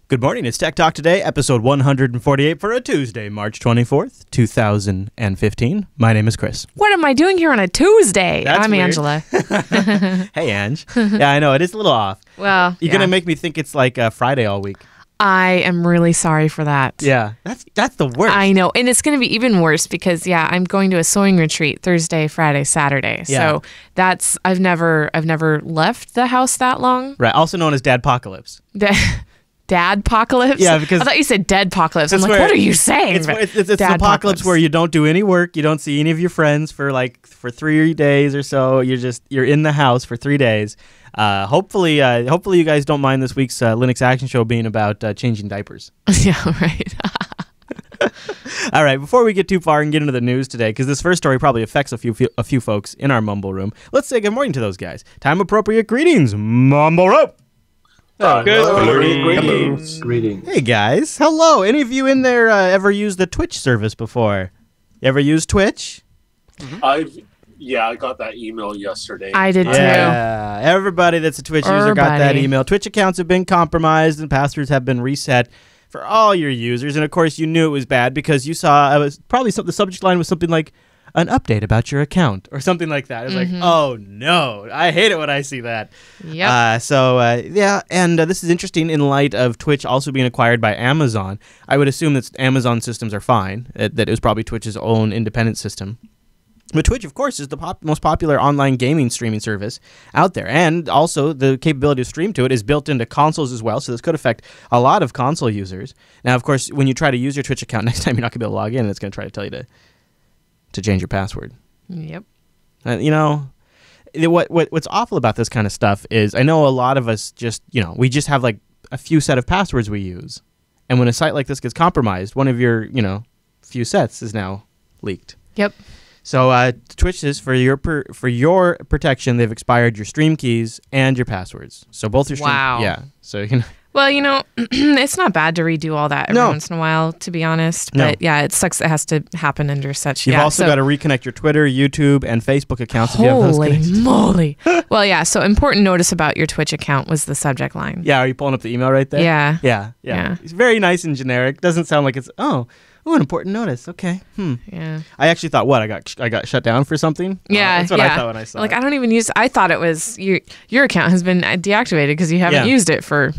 Good morning. It's Tech Talk Today, episode 148 for a Tuesday, March 24th, 2015. My name is Chris. What am I doing here on a Tuesday? That's I'm weird. Angela. Hey, Ange. Yeah, I know. It is a little off. Well, You're going to make me think it's like Friday all week. I am really sorry for that. Yeah, that's the worst. I know. And it's going to be even worse because, I'm going to a sewing retreat Thursday, Friday, Saturday. Yeah. So I've never left the house that long. Right, also known as Dadpocalypse. Dadpocalypse? Yeah, because I thought you said Deadpocalypse. I'm that's like, where- what are you saying? It's the apocalypse where you don't do any work, you don't see any of your friends for 3 days or so. You're in the house for 3 days. Hopefully you guys don't mind this week's Linux Action Show being about changing diapers. Yeah, right. All right, before we get too far and get into the news today, because this first story probably affects a few folks in our Mumble Room, let's say good morning to those guys. Time appropriate greetings, Mumble Room. Greetings. Hey guys, hello. Any of you in there ever used the Twitch service before? You ever used Twitch? I got that email yesterday. I did too. Yeah, everybody that's a Twitch user got that Everybody. email. Twitch accounts have been compromised and passwords have been reset for all your users. And of course, you knew it was bad because you saw the subject line was something like an update about your account or something like that. It's like, oh no, I hate it when I see that. Yep. And this is interesting in light of Twitch also being acquired by Amazon. I would assume that Amazon systems are fine, that it was probably Twitch's own independent system. But Twitch, of course, is the most popular online gaming streaming service out there. And also, the capability to stream to it is built into consoles as well, so this could affect a lot of console users. Now, of course, when you try to use your Twitch account, next time you're not going to be able to log in, and it's going to try to tell you to change your password. Yep. What's awful about this kind of stuff is I know a lot of us we just have like a few set of passwords we use. And when a site like this gets compromised, one of your, few sets is now leaked. Yep. So Twitch says for your protection, they've expired your stream keys and your passwords. So both your stream. Wow. Yeah. So you can. Well, it's not bad to redo all that every No. once in a while, to be honest. No. But it sucks it has to happen under such. You've also got to reconnect your Twitter, YouTube, and Facebook accounts if you have those Holy connected. moly. Well, so important notice about your Twitch account was the subject line. Yeah. Are you pulling up the email right there? Yeah. Yeah. It's very nice and generic. Doesn't sound like it's an important notice. Okay. Yeah. I actually thought I got shut down for something. Yeah. That's what I thought when I saw it. I don't even use. I thought it was your account has been deactivated because you haven't used it for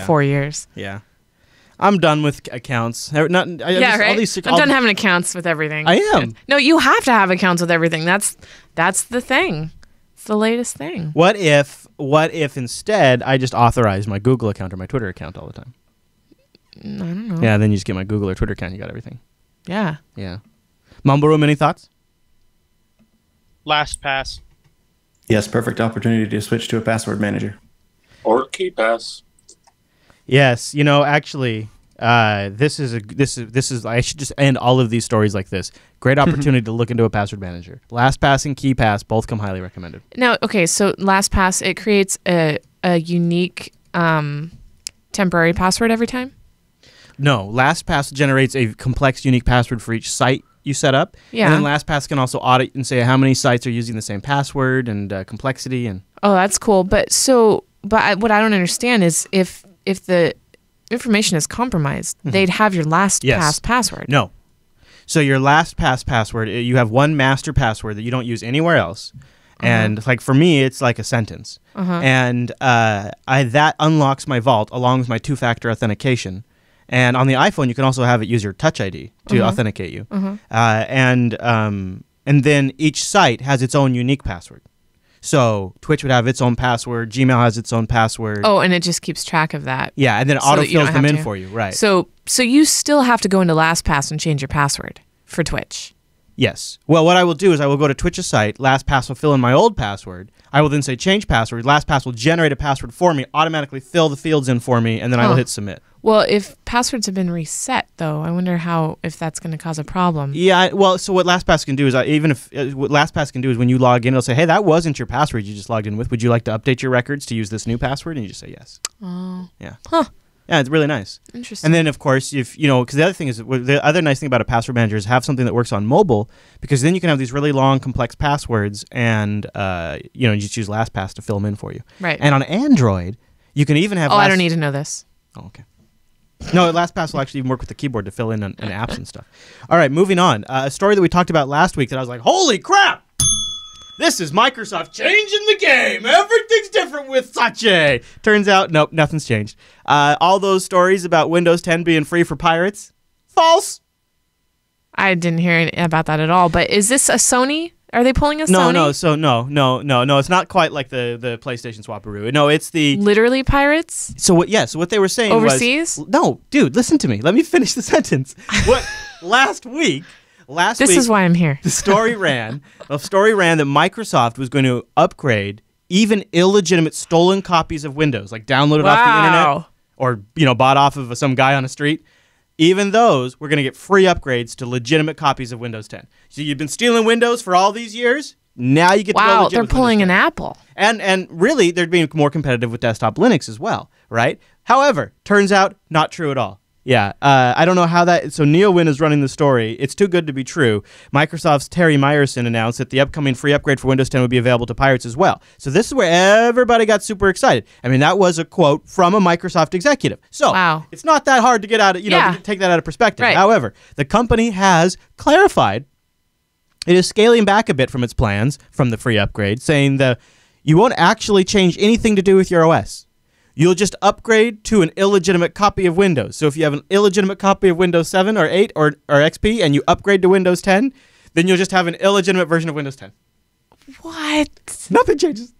4 years. Yeah. I'm done with accounts. Right. I'm done having accounts with everything. I am. No, you have to have accounts with everything. That's the thing. It's the latest thing. What if instead I just authorize my Google account or my Twitter account all the time? I don't know. Yeah, then you just get my Google or Twitter account. You got everything. Yeah. Yeah. Mumble Room, any thoughts? LastPass. Yes, perfect opportunity to switch to a password manager. Or KeyPass. Yes. Actually, this is. I should just end all of these stories like this. Great opportunity to look into a password manager. LastPass and KeyPass both come highly recommended. Now, okay, so LastPass, it creates a unique temporary password every time? No, LastPass generates a complex, unique password for each site you set up. Yeah. And then LastPass can also audit and say how many sites are using the same password and complexity and. Oh, that's cool. But what I don't understand is if the information is compromised, they'd have your LastPass password. No. So your LastPass password, you have one master password that you don't use anywhere else. And for me, it's like a sentence. And that unlocks my vault along with my two-factor authentication. And on the iPhone, you can also have it use your Touch ID to authenticate you. And then each site has its own unique password. So Twitch would have its own password. Gmail has its own password. Oh, and it just keeps track of that. Yeah, and then it so autofills them in for you, right? So you still have to go into LastPass and change your password for Twitch. Yes. Well, what I will do is I will go to Twitch's site. LastPass will fill in my old password. I will then say change password. LastPass will generate a password for me, automatically fill the fields in for me, and then I will hit submit. Well, if passwords have been reset, though, I wonder if that's going to cause a problem. Yeah. Well, so what LastPass can do is what LastPass can do is when you log in, it'll say, "Hey, that wasn't your password you just logged in with. Would you like to update your records to use this new password?" And you just say yes. Oh. Yeah. Huh. Yeah, it's really nice. Interesting. And then, of course, because the other thing is, the other nice thing about a password manager is have something that works on mobile, because then you can have these really long, complex passwords, and you just use LastPass to fill them in for you. Right. And on Android, you can even have. I don't need to know this. Oh, okay. No, LastPass will actually even work with the keyboard to fill in on apps and stuff. All right, moving on. A story that we talked about last week that I was like, holy crap! This is Microsoft changing the game. Everything's different with Sache. Turns out, nope, nothing's changed. All those stories about Windows 10 being free for pirates, false. I didn't hear about that at all. But is this a Sony? Are they pulling a Sony? No. It's not quite like the PlayStation Swaparoo. No, it's the Literally pirates? So what they were saying Overseas? was no, dude. Listen to me. Let me finish the sentence. What last week? This is why I'm here. The story ran that Microsoft was going to upgrade even illegitimate stolen copies of Windows, like downloaded off the internet or bought off of some guy on the street. Even those were going to get free upgrades to legitimate copies of Windows 10. So you've been stealing Windows for all these years. Now you get to go legit they're with pulling Windows an 10. Apple. And really, they're being more competitive with desktop Linux as well, right? However, turns out not true at all. Yeah, I don't know how that... So NeoWin is running the story. It's too good to be true. Microsoft's Terry Myerson announced that the upcoming free upgrade for Windows 10 would be available to pirates as well. So this is where everybody got super excited. I mean, that was a quote from a Microsoft executive. So it's not that hard to get out of, to take that out of perspective. Right. However, the company has clarified it is scaling back a bit from its plans from the free upgrade, saying that you won't actually change anything to do with your OS. You'll just upgrade to an illegitimate copy of Windows. So if you have an illegitimate copy of Windows 7 or 8 or XP and you upgrade to Windows 10, then you'll just have an illegitimate version of Windows 10. What? Nothing changes.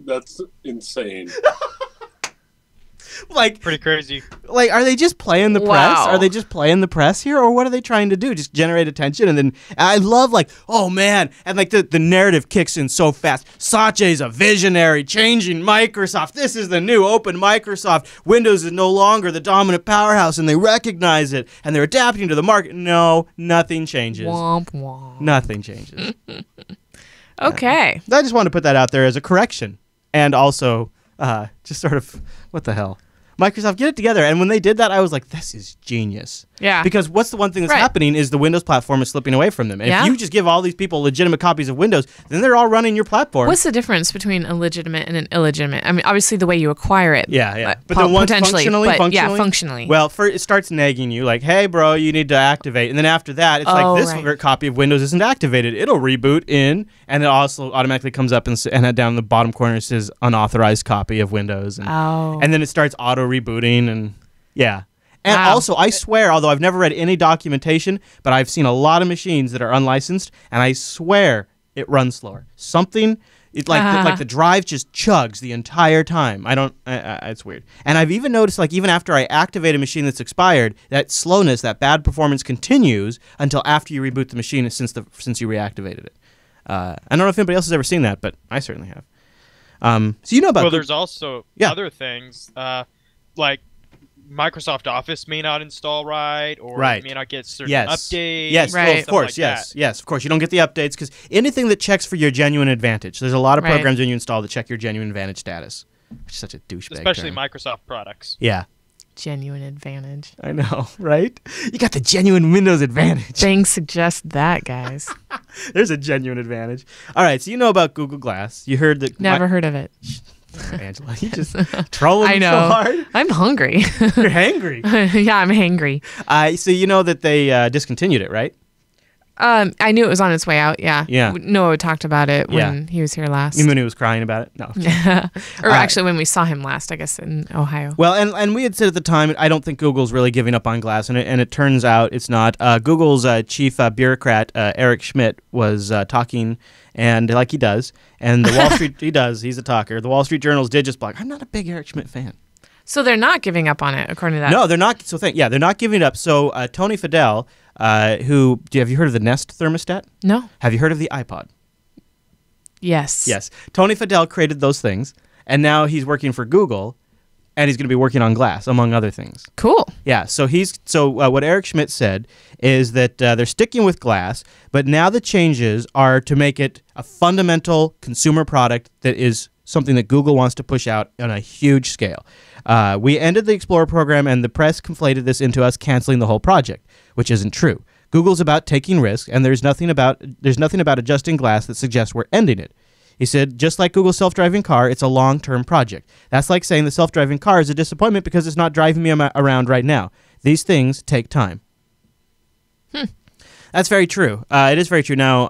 That's insane. Pretty crazy. Are they just playing the press? Are they just playing the press here, or what are they trying to do? Just generate attention? And then I love oh man, and the narrative kicks in so fast. Satche's a visionary, changing Microsoft. This is the new open Microsoft. Windows is no longer the dominant powerhouse, and they recognize it, and they're adapting to the market. No, nothing changes. Womp womp. Nothing changes. Okay. I just wanted to put that out there as a correction, and also just sort of what the hell. Microsoft, get it together. And when they did that, I was like, this is genius. Yeah. Because what's the one thing that's happening is the Windows platform is slipping away from them. And if you just give all these people legitimate copies of Windows, then they're all running your platform. What's the difference between a legitimate and an illegitimate? I mean, obviously the way you acquire it. Yeah. But then once functionally. Yeah, functionally. Well, first it starts nagging you like, hey, bro, you need to activate. And then after that, it's this copy of Windows isn't activated. It'll reboot in, and it also automatically comes up and down in the bottom corner it says unauthorized copy of Windows. And then it starts auto rebooting and yeah. And also, I swear, although I've never read any documentation, but I've seen a lot of machines that are unlicensed, and I swear it runs slower. Something, like the drive just chugs the entire time. It's weird. And I've even noticed, even after I activate a machine that's expired, that slowness, that bad performance continues until after you reboot the machine since you reactivated it. I don't know if anybody else has ever seen that, but I certainly have. So you know about... Well, there's also other things, like Microsoft Office may not install right, or it may not get certain updates. Yes, of course, yes, of course. You don't get the updates because anything that checks for your genuine advantage. There's a lot of programs when you install that check your genuine advantage status. Which is such a douchebag Especially term. Microsoft products. Yeah. Genuine advantage. I know, right? You got the genuine Windows advantage. Bing suggests that, guys. There's a genuine advantage. All right, so you know about Google Glass. You heard that... Never heard of it. Angela, you just trolling me so hard. I'm hungry. You're hangry. Yeah, I'm hangry. So you know that they discontinued it, right? I knew it was on its way out. Yeah. Yeah. Noah talked about it when he was here last. Even when he was crying about it. No. Or actually, when we saw him last, I guess in Ohio. Well, and we had said at the time, I don't think Google's really giving up on Glass, and it turns out it's not. Google's chief bureaucrat Eric Schmidt was talking, and like he does, and the Wall Street he's a talker. The Wall Street Journal's did just block. I'm not a big Eric Schmidt fan. So they're not giving up on it, according to that. No, they're not. So they're not giving it up. So Tony Fadell, have you heard of the Nest thermostat? No. Have you heard of the iPod? Yes. Yes. Tony Fadell created those things, and now he's working for Google, and he's going to be working on Glass, among other things. Cool. Yeah. So what Eric Schmidt said is that they're sticking with Glass, but now the changes are to make it a fundamental consumer product that is something that Google wants to push out on a huge scale. We ended the Explorer program, and the press conflated this into us canceling the whole project, which isn't true. Google's about taking risks, and there's nothing about adjusting Glass that suggests we're ending it. He said, just like Google's self-driving car, it's a long-term project. That's like saying the self-driving car is a disappointment because it's not driving me around right now. These things take time. That's very true. It is very true. Now,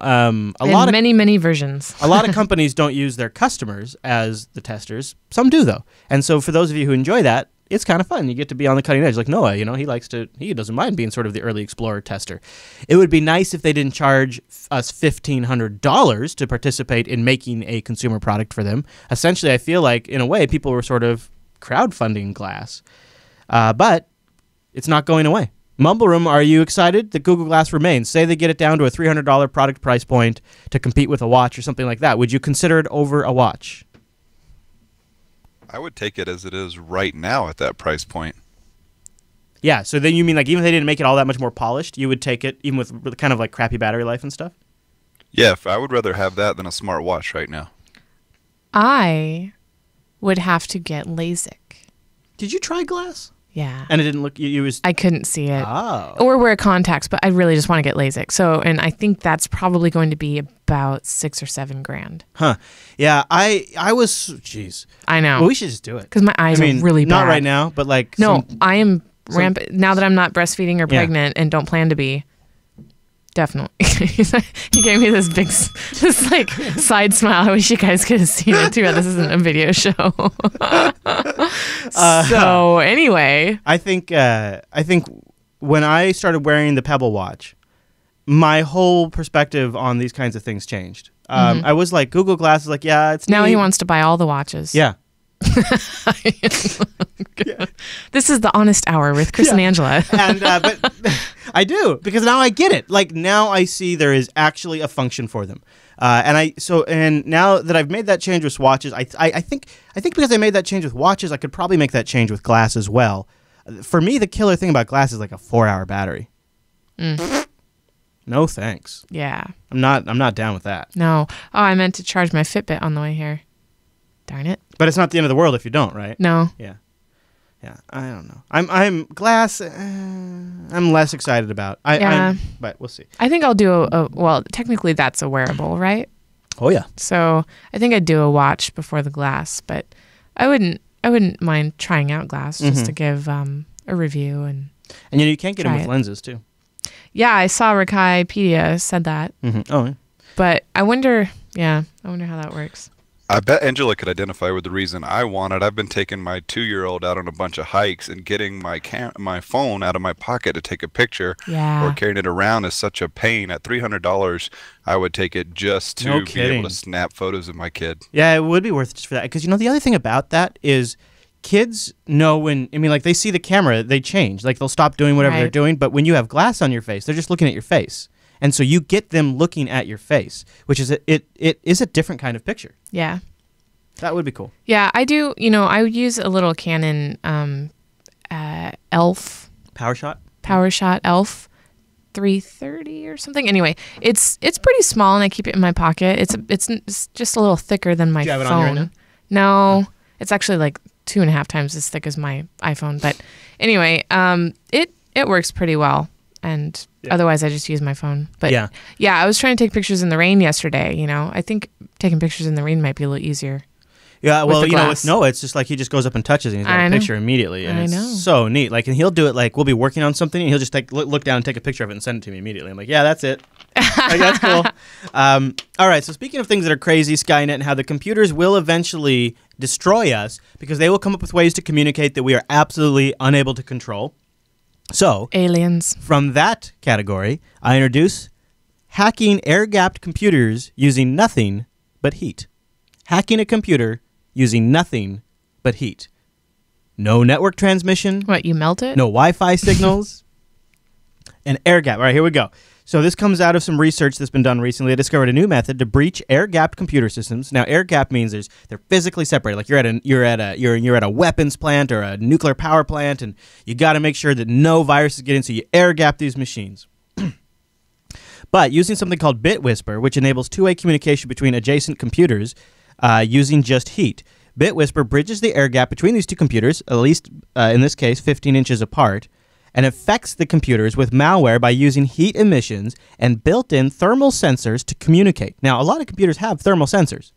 many versions. a lot of companies don't use their customers as the testers. Some do, though. And so for those of you who enjoy that, it's kind of fun. You get to be on the cutting edge. Like Noah, he doesn't mind being sort of the early explorer tester. It would be nice if they didn't charge us $1,500 to participate in making a consumer product for them. Essentially, I feel like, in a way, people were sort of crowdfunding Glass. But it's not going away. Mumble Room, are you excited that Google Glass remains? Say they get it down to a $300 product price point to compete with a watch or something like that. Would you consider it over a watch? I would take it as it is right now at that price point. Yeah, so then you mean like even if they didn't make it all that much more polished, you would take it even with kind of like crappy battery life and stuff? Yeah, I would rather have that than a smart watch right now. I would have to get LASIK. Did you try Glass? Yeah. And it didn't look, I couldn't see it. Oh. Or wear contacts, but I really just want to get LASIK. So, and I think that's probably going to be about $6,000 or $7,000. Huh. Yeah, I was, jeez. I know. Well, we should just do it. Because my eyes are really bad. Not right now, but like. No, I am rampant. Now that I'm not breastfeeding or pregnant and don't plan to be. Definitely. He gave me this big, this like side smile. I wish you guys could have seen it too. This isn't a video show. So anyway, I think when I started wearing the Pebble watch, my whole perspective on these kinds of things changed. I was like, Google Glass is like, yeah, it's now neat. he wants to buy all the watches. Yeah. This is the Honest Hour with Chris and Angela. And but I do, because now I get it. Like now I see there is actually a function for them. And now that I've made that change with watches, I think because I made that change with watches, I could probably make that change with Glass as well. For me, the killer thing about Glass is like a 4-hour battery. No thanks. Yeah. I'm not down with that. No. Oh, I meant to charge my Fitbit on the way here. Darn it. But it's not the end of the world if you don't, right? No. Yeah. Yeah. I don't know. I'm Glass. I'm less excited about. But we'll see. I think I'll do well, technically that's a wearable, right? Oh yeah. So I think I'd do a watch before the Glass, but I wouldn't mind trying out Glass just to give a review and you can't get them with lenses too. Yeah, I saw Rakaipedia said that. Oh. Yeah. But I wonder how that works. I bet Angela could identify with the reason I want it. I've been taking my 2-year-old out on a bunch of hikes, and getting my phone out of my pocket to take a picture or carrying it around is such a pain. At $300, I would take it just to be able to snap photos of my kid. Yeah, it would be worth it just for that. Because, the other thing about that is kids know they see the camera, they change. Like, they'll stop doing whatever they're doing. But when you have Glass on your face, they're just looking at your face. And so you get them looking at your face, which is it is a different kind of picture. Yeah. That would be cool. Yeah, I do. I would use a little Canon ELPH. PowerShot ELPH 330 or something. Anyway, it's pretty small, and I keep it in my pocket. It's just a little thicker than my phone. Do you have it on you right now? No, it's actually like 2.5 times as thick as my iPhone. But anyway, it works pretty well. And otherwise, I just use my phone. But yeah, I was trying to take pictures in the rain yesterday. I think taking pictures in the rain might be a little easier. Yeah, well, with Noah, it's just like he just goes up and touches and he's got a picture immediately. And it's so neat. Like, and he'll do it like we'll be working on something and he'll just look down and take a picture of it and send it to me immediately. I'm like, yeah, that's it. Like, that's cool. All right, so speaking of things that are crazy, Skynet, and how the computers will eventually destroy us because they will come up with ways to communicate that we are absolutely unable to control. So, aliens. From that category, I introduce hacking air-gapped computers using nothing but heat. Hacking a computer using nothing but heat. No network transmission. What, you melt it? No Wi-Fi signals. And air-gap. All right, here we go. So this comes out of some research that's been done recently. They discovered a new method to breach air-gapped computer systems. Now, air-gapped means they're physically separated. Like you're at a weapons plant or a nuclear power plant, and you got to make sure that no viruses get in. So you air-gap these machines. But using something called BitWhisper, which enables two-way communication between adjacent computers using just heat. BitWhisper bridges the air gap between these two computers, at least in this case 15 inches apart, and affects the computers with malware by using heat emissions and built-in thermal sensors to communicate. Now, a lot of computers have thermal sensors.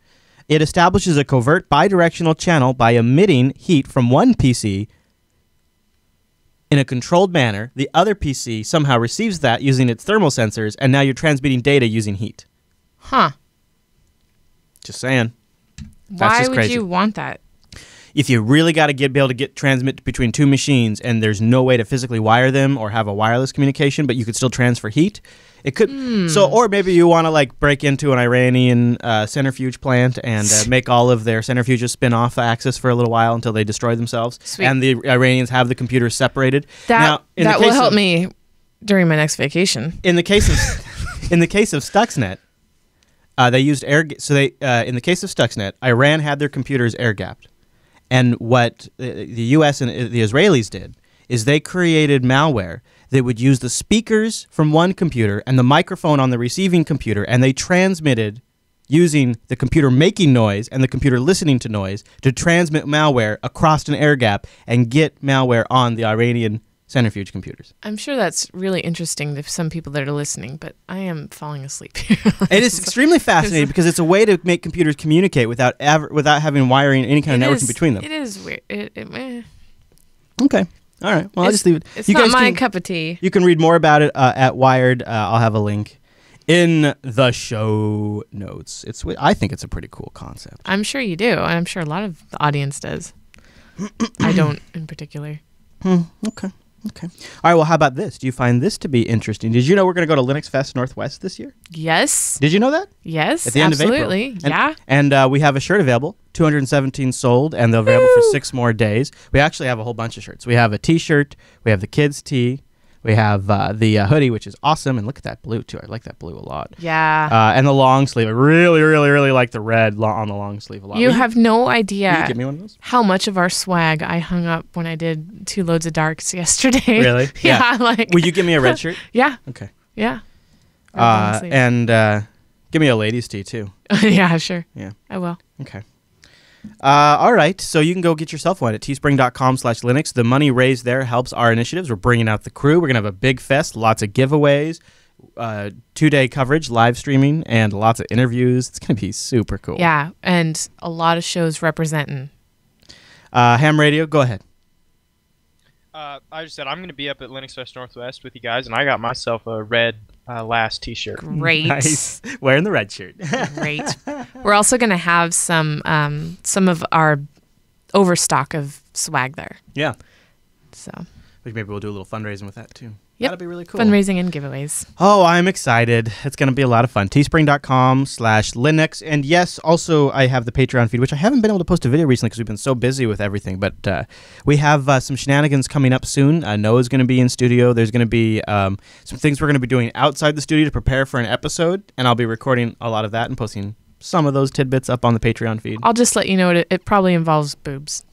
It establishes a covert bidirectional channel by emitting heat from one PC in a controlled manner. The other PC somehow receives that using its thermal sensors, and now you're transmitting data using heat. Huh. Just saying. Why would you want that? If you really got to be able to transmit between two machines and there's no way to physically wire them or have a wireless communication, but you could still transfer heat, it could. So, or maybe you want to like break into an Iranian centrifuge plant and make all of their centrifuges spin off the axis for a little while until they destroy themselves. Sweet. And the Iranians have the computers separated. That will help me during my next vacation. In the case of Stuxnet, they used air. So they in the case of Stuxnet, Iran had their computers air gapped. And what the U.S. and the Israelis did is they created malware that would use the speakers from one computer and the microphone on the receiving computer, and they transmitted using the computer making noise and the computer listening to noise to transmit malware across an air gap and get malware on the Iranian centrifuge computers. I'm sure that's really interesting to some people that are listening, but I am falling asleep here. It is extremely fascinating because it's a way to make computers communicate without having wiring any kind of networking between them. It is weird. Okay. All right. Well, I'll just leave it. It's not my cup of tea. You can read more about it at Wired. I'll have a link in the show notes. I think it's a pretty cool concept. I'm sure you do. I'm sure a lot of the audience does. I don't in particular. Okay. All right, well, how about this? Do you find this to be interesting? Did you know we're going to go to Linux Fest Northwest this year? Yes. Did you know that? Yes, at the end absolutely. Of April. Yeah. And we have a shirt available, 217 sold, and they're available for 6 more days. We actually have a whole bunch of shirts. We have a T-shirt. We have the kids' tee. We have the hoodie, which is awesome. And look at that blue, too. I like that blue a lot. Yeah. And the long sleeve. I really, really, really like the red on the long sleeve a lot. You have no idea will you give me one of those? How much of our swag I hung up when I did 2 loads of darks yesterday. Really? Yeah. Will you give me a red shirt? Yeah. Okay. Yeah. And give me a ladies' tee, too. Yeah, sure. Yeah. I will. Okay. All right, so you can go get yourself one at teespring.com/Linux. The money raised there helps our initiatives. We're bringing out the crew. We're going to have a big fest, lots of giveaways, 2-day coverage, live streaming, and lots of interviews. It's going to be super cool. Yeah, and a lot of shows representing. Ham Radio, go ahead. I just said I'm going to be up at Linux Fest Northwest with you guys, and I got myself a red last T-shirt. Great. Nice. Wearing the red shirt. Great. We're also going to have some of our overstock of swag there. Yeah. So maybe we'll do a little fundraising with that, too. Yep. That'll be really cool. Fundraising and giveaways. Oh, I'm excited. It's going to be a lot of fun. Teespring.com/Linux. And yes, also I have the Patreon feed, which I haven't been able to post a video recently because we've been so busy with everything. But we have some shenanigans coming up soon. Noah's going to be in studio. There's going to be some things we're going to be doing outside the studio to prepare for an episode. And I'll be recording a lot of that and posting some of those tidbits up on the Patreon feed. I'll just let you know it probably involves boobs.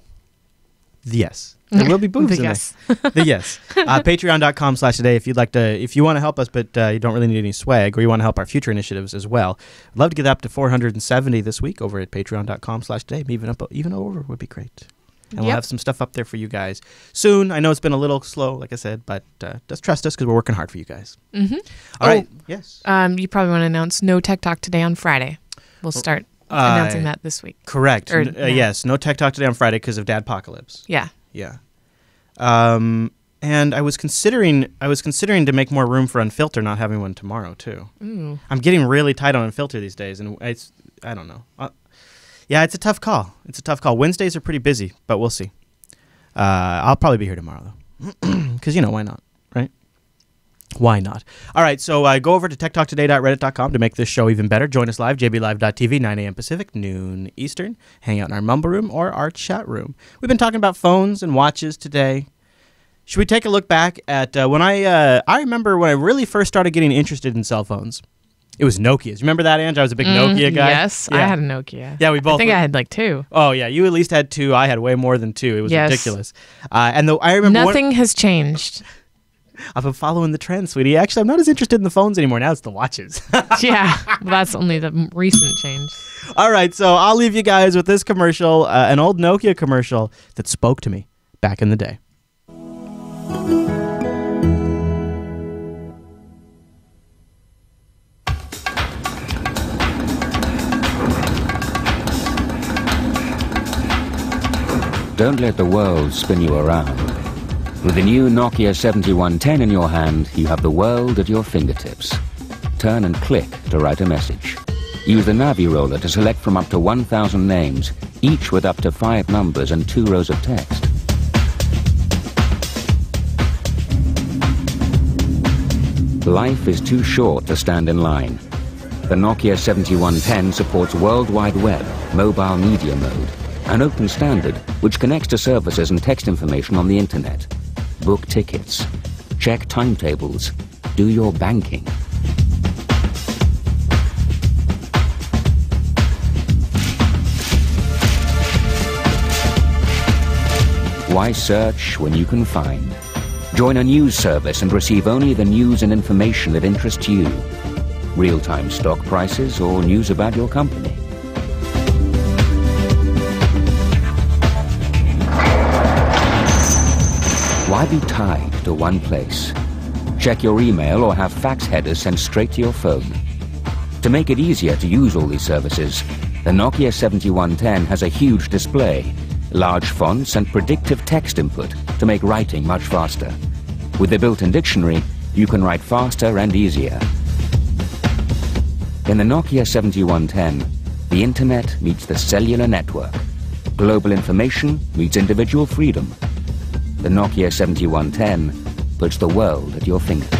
Yes. There will be boobs in yes. there. The yes. Patreon.com/today if you want to help us, but you don't really need any swag, or you want to help our future initiatives as well. I'd love to get up to 470 this week over at patreon.com/today. Even over would be great. And we'll have some stuff up there for you guys soon. I know it's been a little slow, like I said, but just trust us because we're working hard for you guys. Mm-hmm. All right. Yes. You probably want to announce No Tech Talk today on Friday. We'll start announcing that this week. Correct. Yes. No Tech Talk today on Friday because of Dadpocalypse. Yeah. Yeah. And I was considering to make more room for Unfilter, not having one tomorrow too. Ooh. I'm getting really tight on Unfilter these days, and I don't know. Yeah, it's a tough call. Wednesdays are pretty busy, but we'll see. I'll probably be here tomorrow though, because why not, right? Why not? All right, so go over to techtalktoday.reddit.com to make this show even better. Join us live, jblive.tv, 9 a.m. Pacific, noon Eastern. Hang out in our mumble room or our chat room. We've been talking about phones and watches today. Should we take a look back at when I remember when I really first started getting interested in cell phones? It was Nokia's. Remember that, Ange? I was a big Nokia guy. Yes, yeah. I had a Nokia. Yeah, we both. I think I had like 2. Oh yeah, you at least had 2. I had way more than 2. It was ridiculous. I remember nothing has changed. I've been following the trend, sweetie. Actually, I'm not as interested in the phones anymore. Now it's the watches. Yeah, that's only the recent change. All right, so I'll leave you guys with this commercial, an old Nokia commercial that spoke to me back in the day. Don't let the world spin you around. With the new Nokia 7110 in your hand, you have the world at your fingertips. Turn and click to write a message. Use the Navi roller to select from up to 1,000 names, each with up to 5 numbers and 2 rows of text. Life is too short to stand in line. The Nokia 7110 supports World Wide Web, mobile media mode, an open standard which connects to services and text information on the internet. Book tickets, check timetables, do your banking. Why search when you can find? Join a news service and receive only the news and information that interests you. Real-time stock prices or news about your company. Why be tied to one place? Check your email or have fax headers sent straight to your phone. To make it easier to use all these services, the Nokia 7110 has a huge display, large fonts and predictive text input to make writing much faster. With the built-in dictionary, you can write faster and easier. In the Nokia 7110, the internet meets the cellular network. Global information meets individual freedom. The Nokia 7110 puts the world at your fingertips.